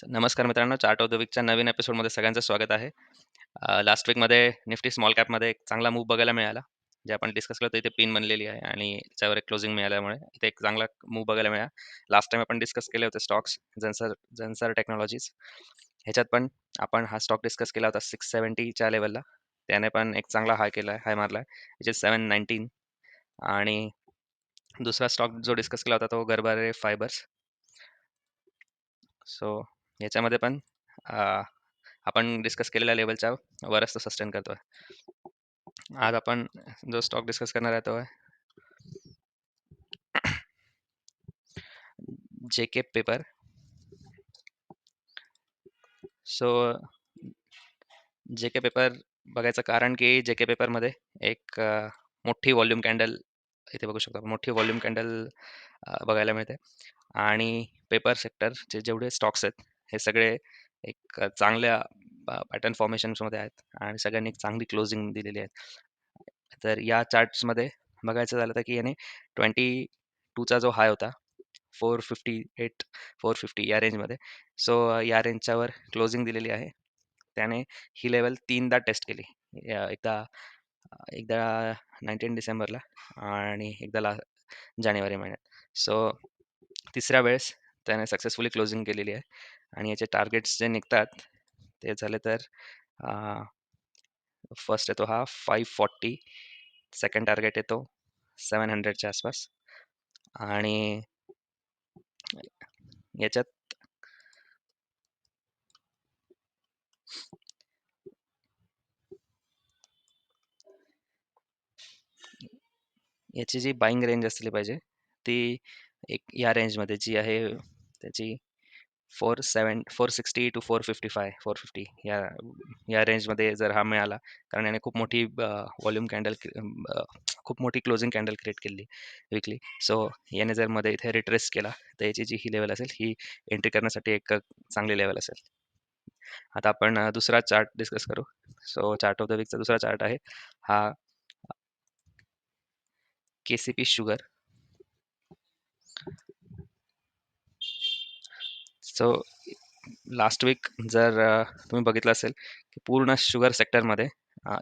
नमस्कार मित्रांनो, chart of the वीकच्या नवीन एपिसोडमध्ये सगळ्यांचं स्वागत आहे. लास्ट वीकमध्ये निफ्टी स्मॉल कॅपमध्ये एक चांगला मूव्ह बघायला मिळाला. जे आपण डिस्कस केलं होतं इथे पिन बनलेली आहे आणि त्याच्यावर एक क्लोजिंग मिळाल्यामुळे इथे एक चांगला मूव्ह बघायला मिळाला. लास्ट टाइम आपण डिस्कस केले होते स्टॉक्स झेन्सर टेक्नॉलॉजीज. ह्याच्यात पण आपण हा स्टॉक डिस्कस केला होता 670च्या लेवलला. त्याने पण एक चांगला हाय मारला आहे, विच इज 719. आणि दुसरा स्टॉक जो डिस्कस केला होता तो गरबारे फायबर्स. सो याच्यामध्ये पण आपण डिस्कस केलेल्या लेवलच्या वरच तो सस्टेन करतोय. आज आपण जो स्टॉक डिस्कस करणार आहे तो आहे JK paper. So JK paper बघायचं कारण की जेके पेपरमध्ये एक मोठी व्हॉल्यूम कॅन्डल इथे बघू शकतो. मोठी व्हॉल्यूम कॅन्डल बघायला मिळते आणि पेपर सेक्टरचे जेवढे स्टॉक्स आहेत हे सगळे एक चांगल्या पॅटर्न फॉर्मेशन्समध्ये आहेत आणि सगळ्यांनी एक चांगली क्लोजिंग दिलेली आहे. तर या चार्ट्समध्ये बघायचं झालं तर की याने 22चा जो हाय होता 458 450 या रेंजमध्ये. सो या रेंजच्यावर क्लोजिंग दिलेली आहे. त्याने ही लेवल 3दा टेस्ट केली. एकदा एकदा 19 डिसेंबरला आणि एकदा जानेवारी महिन्यात. सो तिसऱ्या वेळेस त्याने सक्सेसफुली क्लोजिंग केलेली आहे आणि याचे टार्गेट्स जे निघतात ते झाले तर फर्स्ट येतो हा 540, सेकंड टार्गेट येतो 700च्या आसपास आणि याच्यात याची जी बाईंग रेंज असली पाहिजे ती एक या रेंजमध्ये जी आहे त्याची 460 टू 455 450 या रेंजमध्ये जर हा मिळाला, कारण याने खूप मोठी व्हॉल्यूम कॅन्डल खूप मोठी क्लोजिंग कॅन्डल क्रिएट केली विकली. सो याने जर मध्ये इथे रिट्रेस केला तर याची जी ही लेवल असेल ही एंट्री करण्यासाठी एक चांगली लेवल असेल. आता आपण दुसरा चार्ट डिस्कस करू. सो चार्ट ऑफ द वीकचा दुसरा चार्ट आहे हा KCP sugar. So last week जर तुम्ही बघितलं असेल की पूर्ण शुगर सेक्टरमध्ये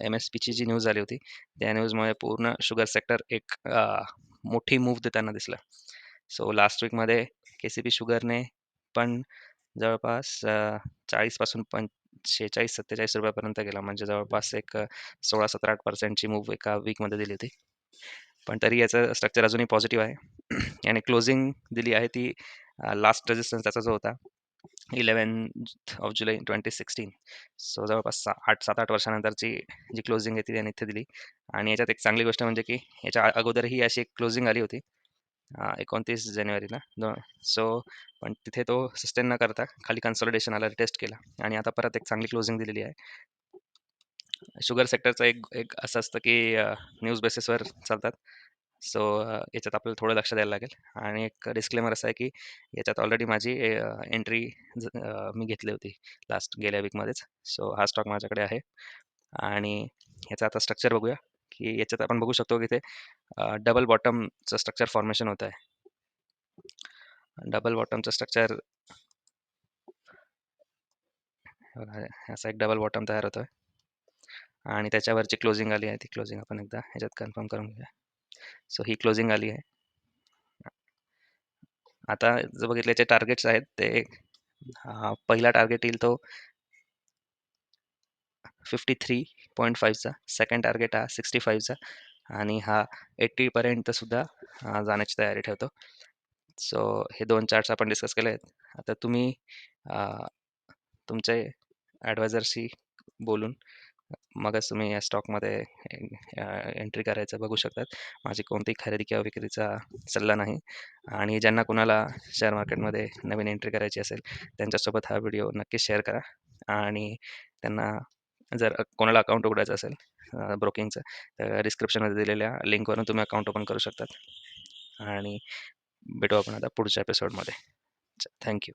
MSPची जी न्यूज आली होती त्या न्यूजमुळे पूर्ण शुगर सेक्टर एक मोठी मूव्ह देताना दिसलं. सो लास्ट वीकमध्ये केसीपी शुगरने पण जवळपास 40 पासून 46-47 रुपयापर्यंत गेला, म्हणजे जवळपास एक 16-17-8%ची मूव्ह एका वीकमध्ये दिली होती. पण तरी याचं स्ट्रक्चर अजूनही पॉझिटिव्ह आहे. याने क्लोजिंग दिली आहे ती लास्ट रेजिस्टन्स त्याचा जो होता 11 जुलै 2016. सो जवळपास 7-8 वर्षानंतरची जी क्लोजिंग आहे ती त्याने इथे दिली. आणि याच्यात एक चांगली गोष्ट म्हणजे की याच्या अगोदरही अशी एक क्लोजिंग आली होती 29 जानेवारीला. सो पण तिथे तो सस्टेन न करता खाली कन्सॉलिडेशन आला, टेस्ट केला आणि आता परत एक चांगली क्लोजिंग दिलेली आहे. शुगर सेक्टरचं एक एक असं असतं की न्यूज बेसिसवर चालतात. सो याच्यात आपल्याला थोडं लक्ष द्यायला लागेल. आणि एक डिस्क्लेमर असं आहे की याच्यात ऑलरेडी माझी एंट्री मी घेतली होती गेल्या वीकमध्येच. सो हा स्टॉक माझ्याकडे आहे आणि ह्याचं आता स्ट्रक्चर बघूया की याच्यात आपण बघू शकतो की ते डबल बॉटमचं स्ट्रक्चर फॉर्मेशन होत आहे. डबल बॉटमचं स्ट्रक्चर असा एक डबल बॉटम तयार होतोय आणि त्याच्यावरची क्लोजिंग आली आहे. ती क्लोजिंग आपण एकदा ह्याच्यात कन्फर्म करून घेऊया. सो ही क्लोजिंग आली आहे. आता जर बघितले याचे टार्गेट्स आहेत ते पहिला टार्गेट येईल तो 53.5चा, सेकंड टार्गेट हा 65चा आणि हा 80 पर्यंत सुद्धा जाण्याची तयारी ठेवतो. सो हे दोन चार्ट्स आपण डिस्कस केले आहेत. आता तुम्ही तुमचे ॲडवायझरशी बोलून मगच तुम्ही या स्टॉकमध्ये एंट्री करायचं बघू शकतात. माझी कोणतीही खरेदी किंवा विक्रीचा सल्ला नाही. आणि ज्यांना कोणाला शेअर मार्केटमध्ये नवीन एंट्री करायची असेल त्यांच्यासोबत हा व्हिडिओ नक्की शेअर करा. आणि त्यांना जर कोणाला अकाउंट उघडायचं असेल ब्रोकिंगचं तर डिस्क्रिप्शनमध्ये दिलेल्या लिंकवरून तुम्ही अकाउंट ओपन करू शकतात. आणि भेटू आपण आता पुढच्या एपिसोडमध्ये. थँक्यू.